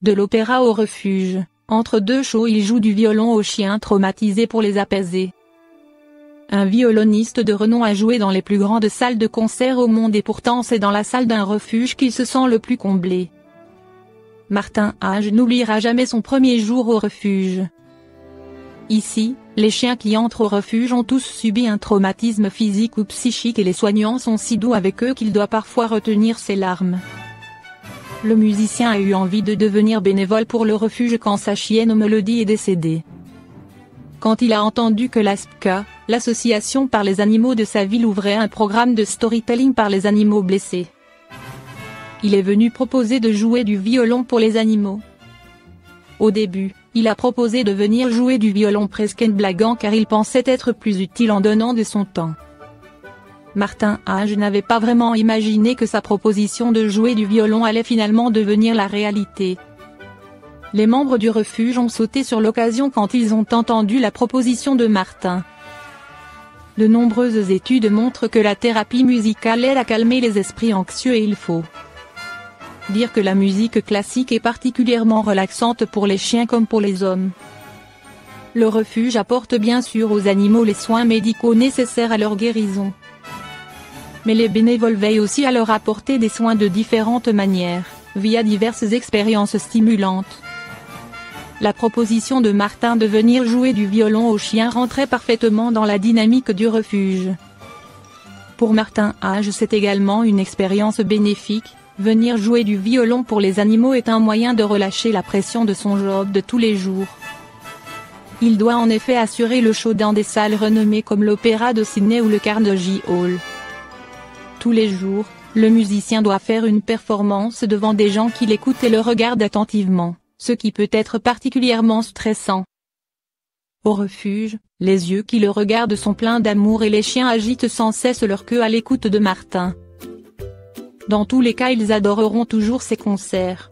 De l'opéra au refuge, entre deux shows il joue du violon aux chiens traumatisés pour les apaiser. Un violoniste de renom a joué dans les plus grandes salles de concert au monde et pourtant c'est dans la salle d'un refuge qu'il se sent le plus comblé. Martin Hage n'oubliera jamais son premier jour au refuge. Ici, les chiens qui entrent au refuge ont tous subi un traumatisme physique ou psychique et les soignants sont si doux avec eux qu'il doit parfois retenir ses larmes. Le musicien a eu envie de devenir bénévole pour le refuge quand sa chienne Melody est décédée. Quand il a entendu que l'ASPCA, l'association par les animaux de sa ville ouvrait un programme de storytelling par les animaux blessés, il est venu proposer de jouer du violon pour les animaux. Au début, il a proposé de venir jouer du violon presque en blaguant car il pensait être plus utile en donnant de son temps. Martin Hage n'avait pas vraiment imaginé que sa proposition de jouer du violon allait finalement devenir la réalité. Les membres du refuge ont sauté sur l'occasion quand ils ont entendu la proposition de Martin. De nombreuses études montrent que la thérapie musicale aide à calmer les esprits anxieux et il faut dire que la musique classique est particulièrement relaxante pour les chiens comme pour les hommes. Le refuge apporte bien sûr aux animaux les soins médicaux nécessaires à leur guérison. Mais les bénévoles veillent aussi à leur apporter des soins de différentes manières, via diverses expériences stimulantes. La proposition de Martin de venir jouer du violon aux chiens rentrait parfaitement dans la dynamique du refuge. Pour Martin Hage c'est également une expérience bénéfique, venir jouer du violon pour les animaux est un moyen de relâcher la pression de son job de tous les jours. Il doit en effet assurer le show dans des salles renommées comme l'Opéra de Sydney ou le Carnegie Hall. Tous les jours, le musicien doit faire une performance devant des gens qui l'écoutent et le regardent attentivement, ce qui peut être particulièrement stressant. Au refuge, les yeux qui le regardent sont pleins d'amour et les chiens agitent sans cesse leur queue à l'écoute de Martin. Dans tous les cas ils adoreront toujours ses concerts.